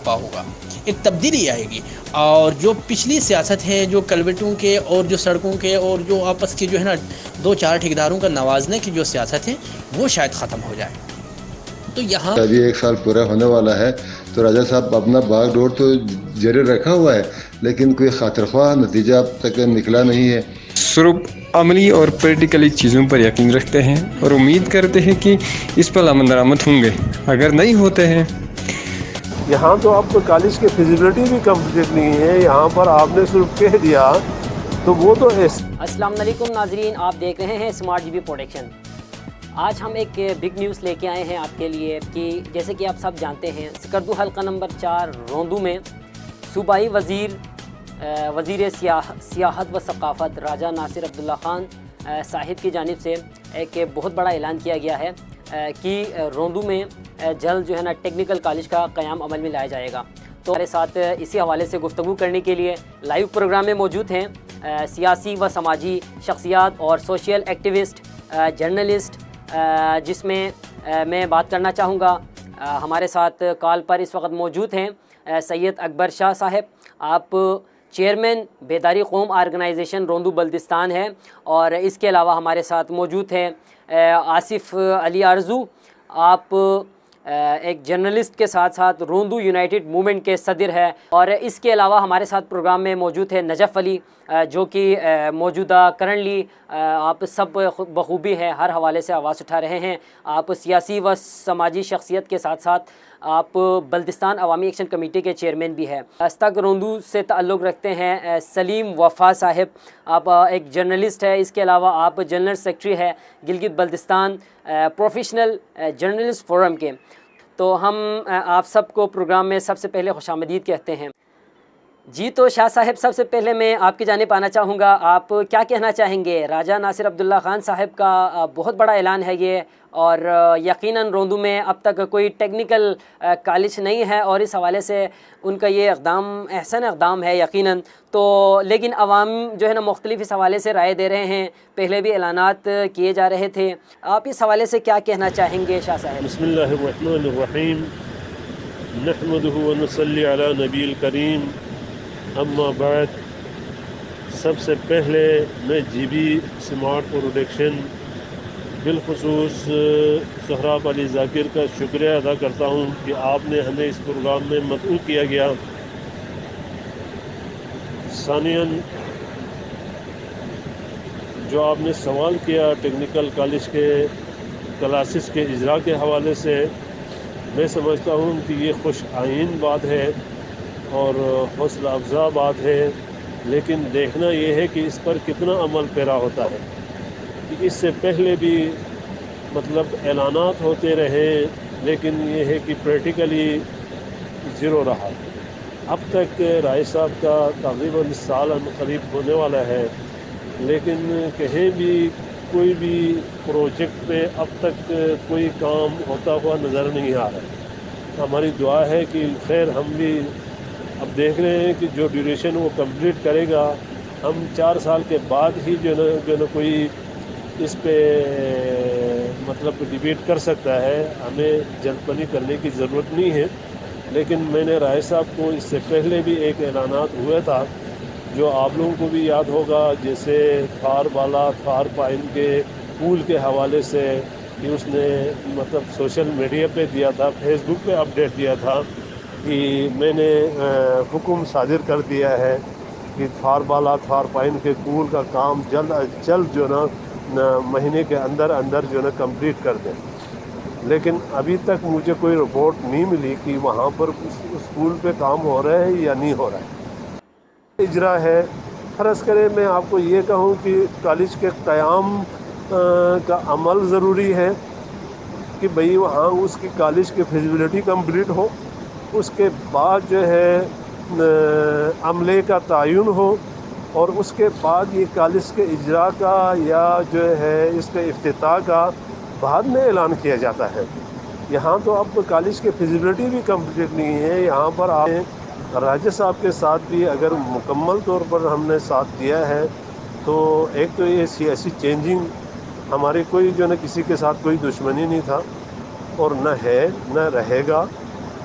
برپا ہوگا، ایک تبدیلی آئے گی، اور جو پچھلی سیاست ہے، جو کلوٹوں کے اور جو سڑکوں کے اور جو آپس کے جو ہے نا دو چار ٹھیکیداروں کا نوازنے کی جو سیاست ہے وہ شاید ختم ہو جائے. تو یہاں ابھی 1 سال پورا ہونے والا ہے تو راجہ صاحب اپنا باغ ڈور تو جاری رکھا ہوا ہے، لیکن کوئی خاطر خواہ نتیجہ اب تک نکلا نہیں ہے. صرف عملی اور پریکٹیکلی چیزوں پر یقین رکھتے ہیں اور امید کرتے ہیں کہ اس پر عمل درآمد ہوں گے. اگر نہیں ہوتے ہیں یہاں تو آپ کو کالج کی فیزیبلٹی بھی کمپلیٹ نہیں ہے، یہاں پر آپ نے صرف کہہ دیا تو وہ تو السلام علیکم ناظرین، آپ دیکھ رہے ہیں اسمارٹ جی بی پروڈکشن. آج ہم ایک بگ نیوز لے کے آئے ہیں آپ کے لیے کہ جیسے کہ آپ سب جانتے ہیں سکردو حلقہ نمبر 4 روندو میں صوبائی وزیر سیاحت و ثقافت راجہ ناصر عبداللہ خان صاحب کی جانب سے ایک بہت بڑا اعلان کیا گیا ہے کہ روندو میں جلد جو ہے نا ٹیکنیکل کالج کا قیام عمل میں لایا جائے گا. تو ہمارے ساتھ اسی حوالے سے گفتگو کرنے کے لیے لائیو پروگرام میں موجود ہیں سیاسی و سماجی شخصیات اور سوشل ایکٹیوسٹ، جرنلسٹ، جس میں میں بات کرنا چاہوں گا. ہمارے ساتھ کال پر اس وقت موجود ہیں سید اکبر شاہ صاحب، آپ چیئرمین بیداری قوم آرگنائزیشن روندو بلتستان ہے، اور اس کے علاوہ ہمارے ساتھ موجود ہیں آصف علی آرزو، آپ ایک جرنلسٹ کے ساتھ ساتھ روندو یونائٹڈ موومنٹ کے صدر ہے، اور اس کے علاوہ ہمارے ساتھ پروگرام میں موجود ہے نجف علی، جو کہ موجودہ کرنٹلی آپ سب بخوبی ہے ہر حوالے سے آواز اٹھا رہے ہیں. آپ سیاسی و سماجی شخصیت کے ساتھ ساتھ آپ بلتستان عوامی ایکشن کمیٹی کے چیئرمین بھی ہیں. استق روندو سے تعلق رکھتے ہیں سلیم وفا صاحب، آپ ایک جرنلسٹ ہے، اس کے علاوہ آپ جنرل سیکرٹری ہے Gilgit Baltistan professional journalist forum کے. تو ہم آپ سب کو پروگرام میں سب سے پہلے خوش آمدید کہتے ہیں. جی تو شاہ صاحب، سب سے پہلے میں آپ کی جانب آنا چاہوں گا، آپ کیا کہنا چاہیں گے؟ راجہ ناصر عبداللہ خان صاحب کا بہت بڑا اعلان ہے یہ، اور یقیناً روندو میں اب تک کوئی ٹیکنیکل کالج نہیں ہے، اور اس حوالے سے ان کا یہ اقدام احسن اقدام ہے یقیناً. تو لیکن عوام جو ہے نا مختلف اس حوالے سے رائے دے رہے ہیں، پہلے بھی اعلانات کیے جا رہے تھے، آپ اس حوالے سے کیا کہنا چاہیں گے شاہ صاحب؟ بسم اللہ الرحمن الرحیم، نحمدہ ونصلی علی نبی الکریم، اما بعد. سب سے پہلے میں جی بی اسمارٹ پروڈکشن بالخصوص سہراب علی ذاکر کا شکریہ ادا کرتا ہوں کہ آپ نے ہمیں اس پروگرام میں مدعو کیا گیا. ثانیاً جو آپ نے سوال کیا ٹیکنیکل کالج کے کلاسز کے اجراء کے حوالے سے، میں سمجھتا ہوں کہ یہ خوش آئین بات ہے اور حوصلہ افزا بات ہے، لیکن دیکھنا یہ ہے کہ اس پر کتنا عمل پیرا ہوتا ہے. کہ اس سے پہلے بھی مطلب اعلانات ہوتے رہے، لیکن یہ ہے کہ پریکٹیکلی زیرو رہا. اب تک رائے صاحب کا تقریباً سال قریب ہونے والا ہے، لیکن کہیں بھی کوئی بھی پروجیکٹ پہ اب تک کوئی کام ہوتا ہوا نظر نہیں آ رہا. ہماری دعا ہے کہ خیر ہم بھی اب دیکھ رہے ہیں کہ جو ڈیوریشن وہ کمپلیٹ کرے گا، ہم 4 سال کے بعد ہی جو نا کوئی اس پہ مطلب ڈیبیٹ کر سکتا ہے. ہمیں جلد بازی کرنے کی ضرورت نہیں ہے. لیکن میں نے رائے صاحب کو اس سے پہلے بھی ایک اعلانات ہوا تھا جو آپ لوگوں کو بھی یاد ہوگا، جیسے تھار بالا تھار پائن کے پول کے حوالے سے کہ اس نے مطلب سوشل میڈیا پہ دیا تھا، فیس بک پہ اپڈیٹ دیا تھا کہ میں نے حکم صادر کر دیا ہے کہ تھار بالا تھار پائن کے پول کا کام جلد از جلد جو نا مہینے کے اندر اندر جو نا کمپلیٹ کر دیں. لیکن ابھی تک مجھے کوئی رپورٹ نہیں ملی کہ وہاں پر اس پول پہ کام ہو رہا ہے یا نہیں ہو رہا ہے. اجرا ہے، فرض کرے میں آپ کو یہ کہوں کہ کالج کے قیام کا عمل ضروری ہے کہ بھئی وہاں اس کی کالج کی فیزیبلٹی کمپلیٹ ہو، اس کے بعد جو ہے عملے کا تعین ہو، اور اس کے بعد یہ کالج کے اجراء کا یا جو ہے اس کے افتتاح کا بعد میں اعلان کیا جاتا ہے. یہاں تو اب کالج کی فیزیبلٹی بھی کمپلیٹ نہیں ہے. یہاں پر آپ راجہ صاحب کے ساتھ بھی اگر مکمل طور پر ہم نے ساتھ دیا ہے تو ایک تو یہ سیاسی چینجنگ، ہماری کوئی جو ہے کسی کے ساتھ کوئی دشمنی نہیں تھا اور نہ ہے نہ رہے گا.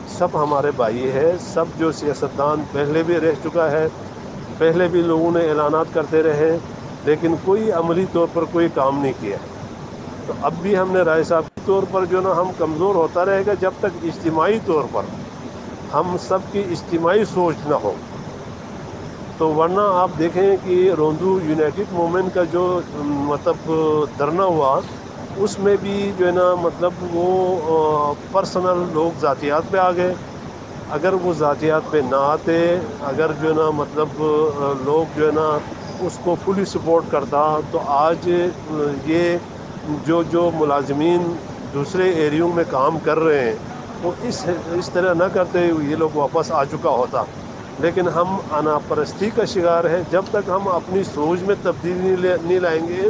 سب ہمارے بھائی ہے، سب جو سیاستدان پہلے بھی رہ چکا ہے، پہلے بھی لوگوں نے اعلانات کرتے رہے، لیکن کوئی عملی طور پر کوئی کام نہیں کیا۔ تو اب بھی ہم نے رائے صاحب کے طور پر جو نا ہم کمزور ہوتا رہے گا جب تک اجتماعی طور پر ہم سب کی اجتماعی سوچ نہ ہو۔ تو ورنہ آپ دیکھیں کہ روندو یونائٹڈ موومنٹ کا جو مطلب دھرنا ہوا، اس میں بھی جو ہے نا مطلب وہ پرسنل لوگ ذاتیات پہ آ گئے۔ اگر وہ ذاتیات پہ نہ آتے، اگر جو ہے نا مطلب لوگ جو ہے نا اس کو فلی سپورٹ کرتا، تو آج یہ جو ملازمین دوسرے ایریوں میں کام کر رہے ہیں وہ اس طرح نہ کرتے، یہ لوگ واپس آ چکا ہوتا۔ لیکن ہم انا پرستی کا شکار ہے، جب تک ہم اپنی سوچ میں تبدیلی نہیں لائیں گے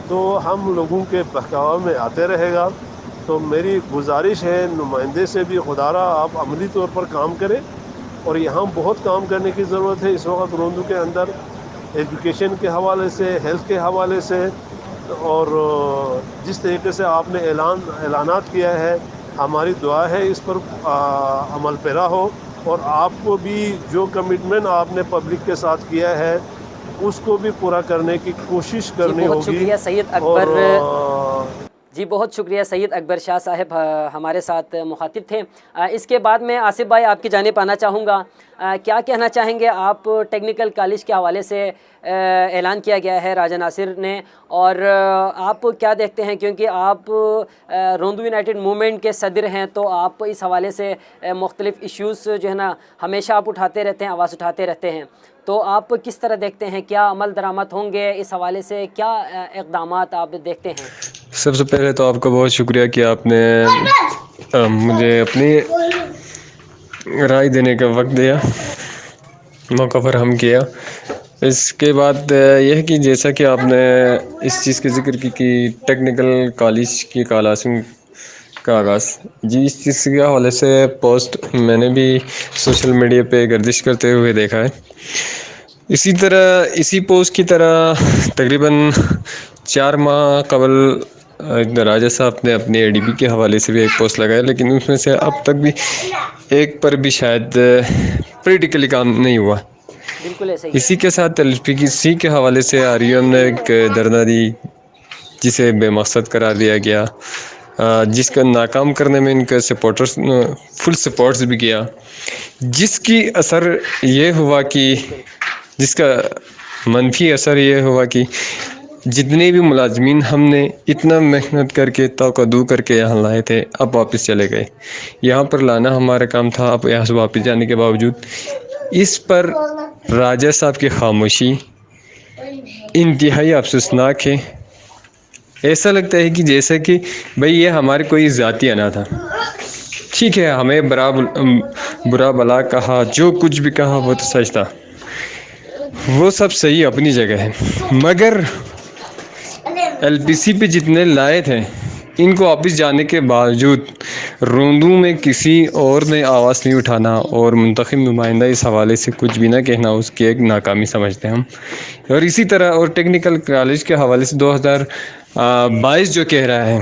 تو ہم لوگوں کے بہکاوے میں آتے رہے گا۔ تو میری گزارش ہے نمائندے سے بھی، خدا را آپ عملی طور پر کام کریں، اور یہاں بہت کام کرنے کی ضرورت ہے اس وقت روندو کے اندر، ایجوکیشن کے حوالے سے، ہیلتھ کے حوالے سے، اور جس طریقے سے آپ نے اعلانات کیا ہے، ہماری دعا ہے اس پر عمل پیرا ہو، اور آپ کو بھی جو کمٹمنٹ آپ نے پبلک کے ساتھ کیا ہے اس کو بھی پورا کرنے کی کوشش کرنی بہت ہوگی۔ شکریہ سید اکبر، اور جی بہت شکریہ سید اکبر شاہ صاحب ہمارے ساتھ مخاطب تھے۔ اس کے بعد میں آصف بھائی آپ کی جانب آنا چاہوں گا، کیا کہنا چاہیں گے آپ؟ ٹیکنیکل کالج کے حوالے سے اعلان کیا گیا ہے راجہ ناصر نے، اور آپ کیا دیکھتے ہیں، کیونکہ آپ روندو یونائٹڈ موومنٹ کے صدر ہیں، تو آپ اس حوالے سے مختلف ایشوز جو ہے نا ہمیشہ آپ اٹھاتے رہتے ہیں، آواز اٹھاتے رہتے ہیں، تو آپ کس طرح دیکھتے ہیں؟ کیا عمل درآمد ہوں گے اس حوالے سے؟ کیا اقدامات آپ دیکھتے ہیں؟ سب سے پہلے تو آپ کا بہت شکریہ کہ آپ نے مجھے اپنی رائے دینے کا وقت دیا، موقع فراہم کیا۔ اس کے بعد یہ ہے کہ جیسا کہ آپ نے اس چیز کے ذکر کی کہ ٹیکنیکل کالج کی کالاسنگ کا آغاز، جی اس چیز کے حوالے سے پوسٹ میں نے بھی سوشل میڈیا پہ گردش کرتے ہوئے دیکھا ہے۔ اسی طرح اسی پوسٹ کی طرح تقریباً 4 ماہ قبل راجہ صاحب نے اپنے اے ڈی بی کے حوالے سے بھی ایک پوسٹ لگایا، لیکن اس میں سے اب تک بھی ایک پر بھی شاید پریکٹیکلی کام نہیں ہوا۔ بالکل ایسے ہی اسی کے ساتھ ایل پی کی سی کے حوالے سے آر یو ایم نے ایک دھرنا دی جسے بے مقصد قرار دیا گیا، جس کا ناکام کرنے میں ان کے سپورٹرز فل سپورٹس بھی کیا، جس کی اثر یہ ہوا کہ جس کا منفی اثر یہ ہوا کہ جتنے بھی ملازمین ہم نے اتنا محنت کر کے توقع کر کے یہاں لائے تھے، اب واپس چلے گئے۔ یہاں پر لانا ہمارا کام تھا، اب یہاں سے واپس جانے کے باوجود اس پر راجہ صاحب کی خاموشی انتہائی افسوسناک ہے۔ ایسا لگتا ہے کہ جیسا کہ بھئی یہ ہمارے کوئی ذاتی انا تھا۔ ٹھیک ہے، ہمیں برا بلا کہا، جو کچھ بھی کہا وہ تو سچ تھا، وہ سب صحیح اپنی جگہ ہے، مگر ایل پی سی پہ جتنے لائے تھے ان کو واپس جانے کے باوجود روندو میں کسی اور نے آواز نہیں اٹھانا اور منتخب نمائندہ اس حوالے سے کچھ بھی نہ کہنا، اس کی ایک ناکامی سمجھتے ہیں ہم۔ اور اسی طرح اور ٹیکنیکل کالج کے حوالے سے 2022 جو کہہ رہا ہے،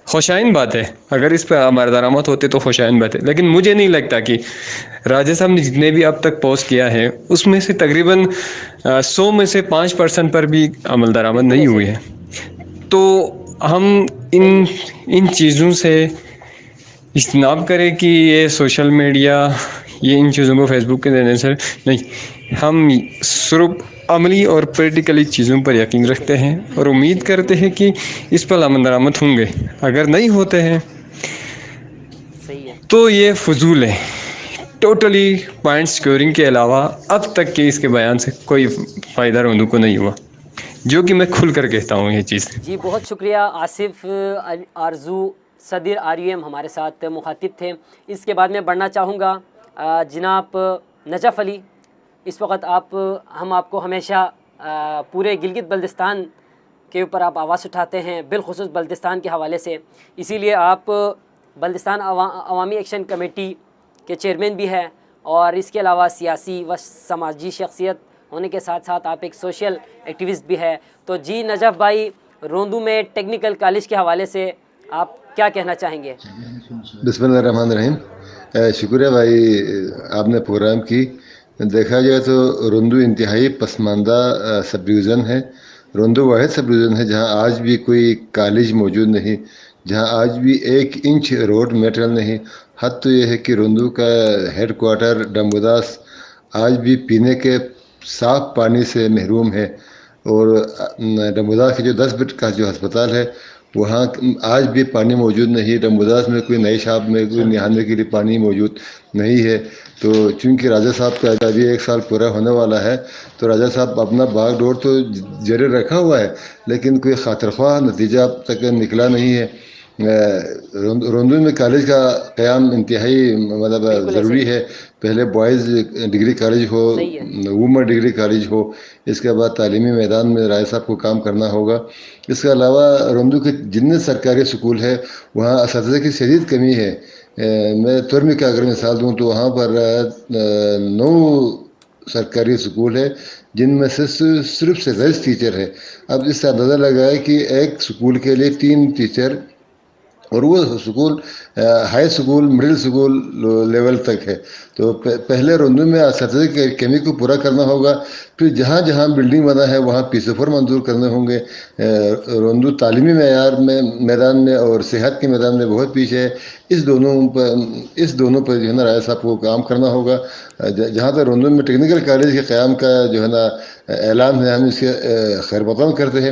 خوشائن بات ہے، اگر اس پہ ہمارے درآمد ہوتے تو خوشائن بات ہے، لیکن مجھے نہیں لگتا کہ راجہ صاحب نے جتنے بھی اب تک پوسٹ کیا ہے اس میں سے تقریباً 100 میں سے 5% پر بھی عمل درآمد نہیں ہوئی ہے۔ تو ہم ان چیزوں سے اجتناب کریں کہ یہ سوشل میڈیا، یہ ان چیزوں کو فیس بک کے دینے سے نہیں، ہم صرف عملی اور پریکٹیکلی چیزوں پر یقین رکھتے ہیں اور امید کرتے ہیں کہ اس پر عمل درآمد ہوں گے۔ اگر نہیں ہوتے ہیں صحیح ہے، تو یہ فضول ہے، ٹوٹلی پوائنٹ سکورنگ کے علاوہ اب تک کے اس کے بیان سے کوئی فائدہ روندو کو نہیں ہوا، جو کہ میں کھل کر کہتا ہوں یہ چیز۔ جی بہت شکریہ آصف آرزو، صدر آر یو ایم ہمارے ساتھ مخاطب تھے۔ اس کے بعد میں بڑھنا چاہوں گا جناب نجف علی۔ اس وقت ہم آپ کو ہمیشہ پورے گلگت بلتستان کے اوپر آپ آواز اٹھاتے ہیں، بالخصوص بلتستان کے حوالے سے، اسی لیے آپ بلتستان عوامی ایکشن کمیٹی کے چیئرمین بھی ہیں، اور اس کے علاوہ سیاسی و سماجی شخصیت ہونے کے ساتھ ساتھ آپ ایک سوشل ایکٹیوسٹ بھی ہے۔ تو جی نجف بھائی، روندو میں ٹیکنیکل کالج کے حوالے سے آپ کیا کہنا چاہیں گے؟ بسم اللہ الرحمن الرحیم. شکریہ بھائی آپ نے پروگرام کی. دیکھا جائے تو روندو انتہائی پسماندہ سب ڈویژن ہے. روندو واحد سب ڈویژن ہے جہاں آج بھی کوئی کالج موجود نہیں, جہاں آج بھی 1 انچ روڈ میٹرل نہیں. حد تو یہ ہے کہ روندو کا ہیڈ کوارٹر ڈمبوداس آج بھی پینے کے صاف پانی سے محروم ہے, اور ڈمبوداس کے جو 10 بیڈ کا جو ہسپتال ہے وہاں آج بھی پانی موجود نہیں. ڈمبوداس میں کوئی نئی شاپ میں کوئی نہانے کے لیے پانی موجود نہیں ہے. تو چونکہ راجہ صاحب کا ابھی 1 سال پورا ہونے والا ہے, تو راجہ صاحب اپنا باغ ڈور تو جاری رکھا ہوا ہے, لیکن کوئی خاطر خواہ نتیجہ اب تک نکلا نہیں ہے. روندو میں کالج کا قیام انتہائی مطلب ضروری ہے. پہلے بوائز ڈگری کالج ہو, وومن ڈگری کالج ہو, اس کے بعد تعلیمی میدان میں راجہ صاحب کو کام کرنا ہوگا. اس کے علاوہ روندو کے جتنے سرکاری سکول ہے وہاں اساتذہ کی شدید کمی ہے. میں ترمی کا اگر مثال دوں تو وہاں پر 9 سرکاری سکول ہے جن میں سے صرف 27 ٹیچر ہے. اب اس سے اندازہ لگائے کہ ایک سکول کے لیے 3 ٹیچر, اور وہ school high school middle school level تک ہے. تو پہلے روندو میں اساتذہ کی کمی کو پورا کرنا ہوگا. پھر جہاں جہاں بلڈنگ بنا ہے وہاں PC4 منظور کرنے ہوں گے. روندو تعلیمی معیار میں میدان میں اور صحت کے میدان میں بہت پیچھے ہے. اس دونوں پر جو ہے نا راجہ صاحب کو کام کرنا ہوگا. جہاں تک روندو میں ٹیکنیکل کالج کے قیام کا جو ہے نا اعلان ہے, ہم اس کے خیر مقدم کرتے ہیں.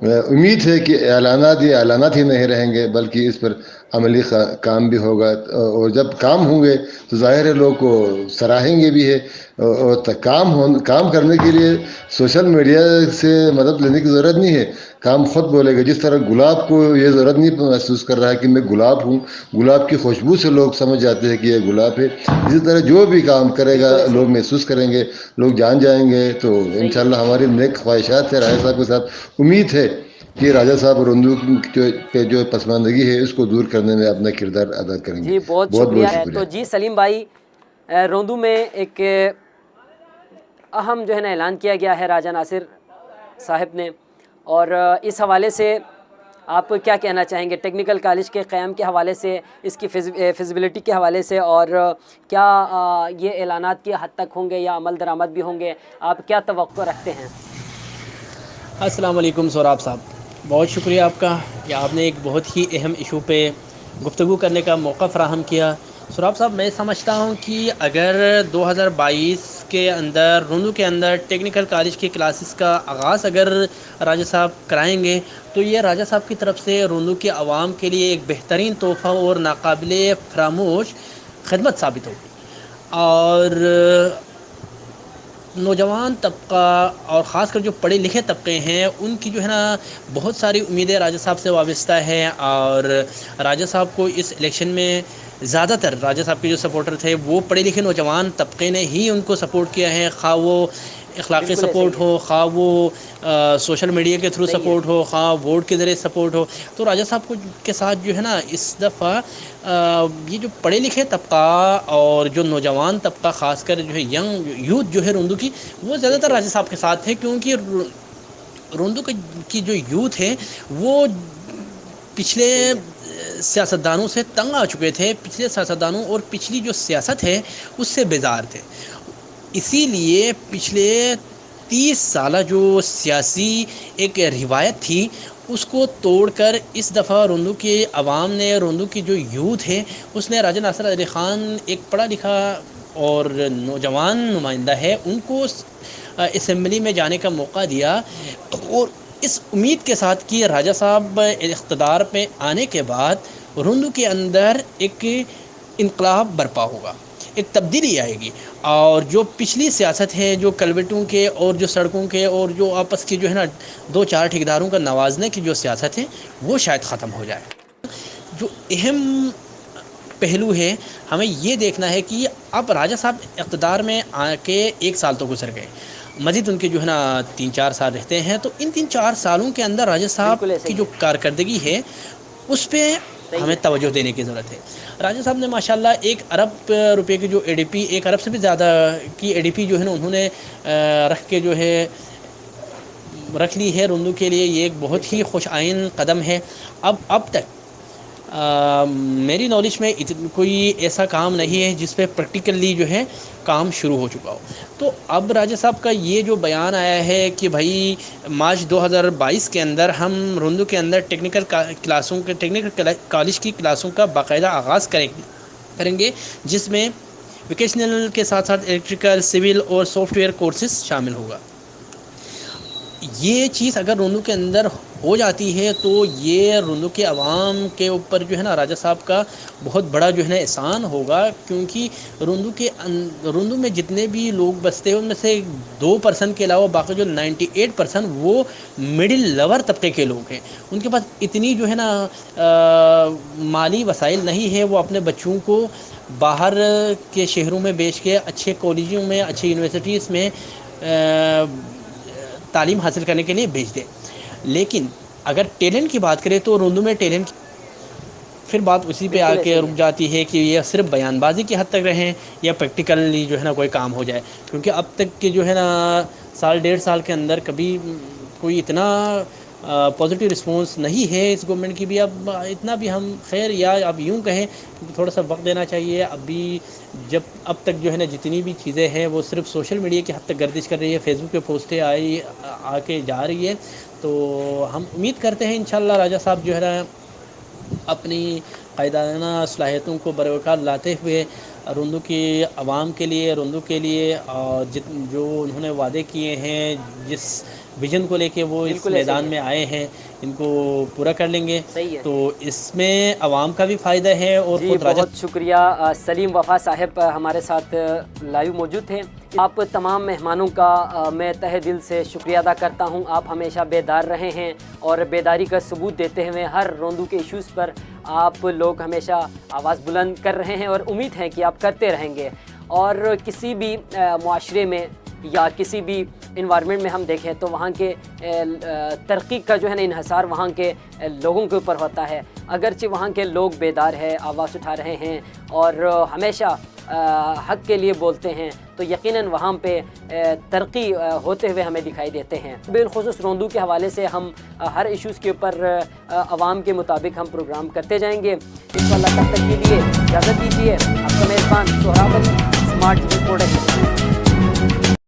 امید ہے کہ اعلانات ہی نہیں رہیں گے بلکہ اس پر عملی کام بھی ہوگا, اور جب کام ہوں گے تو ظاہر ہے لوگ کو سراہیں گے بھی ہے. اور کام کرنے کے لیے سوشل میڈیا سے مدد لینے کی ضرورت نہیں ہے, کام خود بولے گا. جس طرح گلاب کو یہ ضرورت نہیں محسوس کر رہا ہے کہ میں گلاب ہوں, گلاب کی خوشبو سے لوگ سمجھ جاتے ہیں کہ یہ گلاب ہے. اسی طرح جو بھی کام کرے گا لوگ محسوس کریں گے, لوگ جان جائیں گے. تو انشاءاللہ ہماری نیک خواہشات ہے راجہ صاحب کے ساتھ. امید ہے کہ راجہ صاحب روندو پہ جو پسماندگی ہے اس کو دور کرنے میں اپنا کردار ادا کریں گے. جی بہت شکریہ. تو جی سلیم بھائی, روندو میں ایک اہم جو ہے نا اعلان کیا گیا ہے راجہ ناصر صاحب نے, اور اس حوالے سے آپ کیا کہنا چاہیں گے ٹیکنیکل کالج کے قیام کے حوالے سے, اس کی فیزیبلٹی کے حوالے سے, اور کیا یہ اعلانات کی حد تک ہوں گے یا عمل درآمد بھی ہوں گے؟ آپ کیا توقع رکھتے ہیں؟ السلام علیکم سوراب صاحب, بہت شکریہ آپ کا کہ آپ نے ایک بہت ہی اہم ایشو پہ گفتگو کرنے کا موقع فراہم کیا. سوراب صاحب, میں سمجھتا ہوں کہ اگر 2022 کے اندر روندو کے اندر ٹیکنیکل کالج کے کلاسز کا آغاز اگر راجہ صاحب کرائیں گے تو یہ راجہ صاحب کی طرف سے روندو کے عوام کے لیے ایک بہترین تحفہ اور ناقابل فراموش خدمت ثابت ہوگی. اور نوجوان طبقہ اور خاص کر جو پڑھے لکھے طبقے ہیں ان کی جو ہے نا بہت ساری امیدیں راجہ صاحب سے وابستہ ہیں, اور راجہ صاحب کو اس الیکشن میں زیادہ تر راجہ صاحب کے جو سپورٹر تھے وہ پڑھے لکھے نوجوان طبقے نے ہی ان کو سپورٹ کیا ہے, خواہ وہ اخلاقی سپورٹ ہو, خواہ وہ سوشل میڈیا کے تھرو سپورٹ ہو, خواہ ووٹ کے ذریعے سپورٹ ہو. تو راجہ صاحب کو کے ساتھ جو ہے نا اس دفعہ یہ جو پڑھے لکھے طبقہ اور جو نوجوان طبقہ خاص کر جو ہے ینگ یوتھ جو ہے روندو کی, وہ زیادہ تر راجہ صاحب کے ساتھ ہے, کیونکہ روندو کی جو یوتھ ہے وہ پچھلے سیاستدانوں سے تنگ آ چکے تھے, پچھلے سیاستدانوں اور پچھلی جو سیاست ہے اس سے بیزار تھے. اسی لیے پچھلے 30 سالہ جو سیاسی ایک روایت تھی اس کو توڑ کر اس دفعہ روندو کے عوام نے, روندو کی جو یوتھ ہے اس نے راجہ ناصر علی خان ایک پڑھا لکھا اور نوجوان نمائندہ ہے, ان کو اسمبلی میں جانے کا موقع دیا, اور اس امید کے ساتھ کہ راجہ صاحب اقتدار پہ آنے کے بعد روندو کے اندر ایک انقلاب برپا ہوگا, ایک تبدیلی آئے گی, اور جو پچھلی سیاست ہے جو کلوٹوں کے اور جو سڑکوں کے اور جو آپس کی جو ہے نا 2-4 ٹھیکیداروں کا نوازنے کی جو سیاست ہے وہ شاید ختم ہو جائے. جو اہم پہلو ہے ہمیں یہ دیکھنا ہے کہ اب راجہ صاحب اقتدار میں آ کے 1 سال تو گزر گئے, مزید ان کے جو ہے نا 3-4 سال رہتے ہیں, تو ان 3-4 سالوں کے اندر راجہ صاحب کی جو کارکردگی ہے اس پہ ہمیں توجہ دینے کی ضرورت ہے. راجہ صاحب نے ماشاءاللہ 1 ارب روپے کی جو ADP, 1 ارب سے بھی زیادہ کی ADP جو ہے نا انہوں نے رکھ کے جو ہے رکھ لی ہے روندو کے لیے. یہ ایک بہت ہی خوش آئند قدم ہے. اب تک میری نالج میں کوئی ایسا کام نہیں ہے جس پہ پریکٹیکلی جو ہے کام شروع ہو چکا ہو. تو اب راجہ صاحب کا یہ جو بیان آیا ہے کہ بھائی مارچ 2022 کے اندر ہم روندو کے اندر ٹیکنیکل کالج کی کلاسوں کا باقاعدہ آغاز کریں گے، جس میں ووکیشنل کے ساتھ ساتھ الیکٹریکل، سول اور سافٹ ویئر کورسز شامل ہوگا. یہ چیز اگر روندو کے اندر ہو جاتی ہے تو یہ روندو کے عوام کے اوپر جو ہے نا راجہ صاحب کا بہت بڑا جو ہے نا احسان ہوگا، کیونکہ روندو میں جتنے بھی لوگ بستے ہیں ان میں سے 2% کے علاوہ باقی جو 98% وہ مڈل لور طبقے کے لوگ ہیں. ان کے پاس اتنی جو ہے نا مالی وسائل نہیں ہے وہ اپنے بچوں کو باہر کے شہروں میں بیچ کے اچھے کالجوں میں، اچھے یونیورسٹیز میں تعلیم حاصل کرنے کے لیے بھیج دیں. لیکن اگر ٹیلنٹ کی بات کریں تو روندو میں ٹیلنٹ پھر بات اسی پہ آ کے رک جاتی ہے کہ یہ صرف بیان بازی کی حد تک رہیں یا پریکٹیکلی جو ہے نا کوئی کام ہو جائے. کیونکہ اب تک کے جو ہے نا سال 1.5 سال کے اندر کبھی کوئی اتنا پازیٹیو رسپانس نہیں ہے اس گورنمنٹ کی بھی. اب اتنا بھی ہم خیر یا اب یوں کہیں تھوڑا سا وقت دینا چاہیے. اب تک جو ہے نا جتنی بھی چیزیں ہیں وہ صرف سوشل میڈیا کی حد تک گردش کر رہی ہے، فیس بک پہ پوسٹیں آ کے جا رہی ہے. تو ہم امید کرتے ہیں انشاءاللہ راجہ صاحب جو ہے نا اپنی قائدانہ صلاحیتوں کو بروقار لاتے ہوئے روندو کی عوام کے لیے، روندو کے لیے جو انہوں نے وعدے کیے ہیں، جس ویژن کو لے کے وہ اس میدان میں آئے ہیں، ان کو پورا کر لیں گے. تو اس میں عوام کا بھی فائدہ ہے. اور جی بہت شکریہ سلیم وفا صاحب ہمارے ساتھ لائیو موجود تھے. آپ تمام مہمانوں کا میں تہہ دل سے شکریہ ادا کرتا ہوں. آپ ہمیشہ بیدار رہے ہیں اور بیداری کا ثبوت دیتے ہوئے ہر روندو کے ایشوز پر آپ لوگ ہمیشہ آواز بلند کر رہے ہیں اور امید ہے کہ آپ کرتے رہیں گے. اور کسی بھی معاشرے میں یا کسی بھی انوائرمنٹ میں ہم دیکھیں تو وہاں کے ترقی کا جو ہے نا انحصار وہاں کے لوگوں کے اوپر ہوتا ہے. اگرچہ وہاں کے لوگ بیدار ہیں، آواز اٹھا رہے ہیں اور ہمیشہ حق کے لیے بولتے ہیں، تو یقیناً وہاں پہ ترقی ہوتے ہوئے ہمیں دکھائی دیتے ہیں. بالخصوص روندو کے حوالے سے ہم ہر ایشوز کے اوپر عوام کے مطابق ہم پروگرام کرتے جائیں گے انشاءاللہ. تب تک کے لیے اجازت دیجیے. آپ کا میزبان سہراب علی، اسمارٹ ٹی وی پروڈکشن.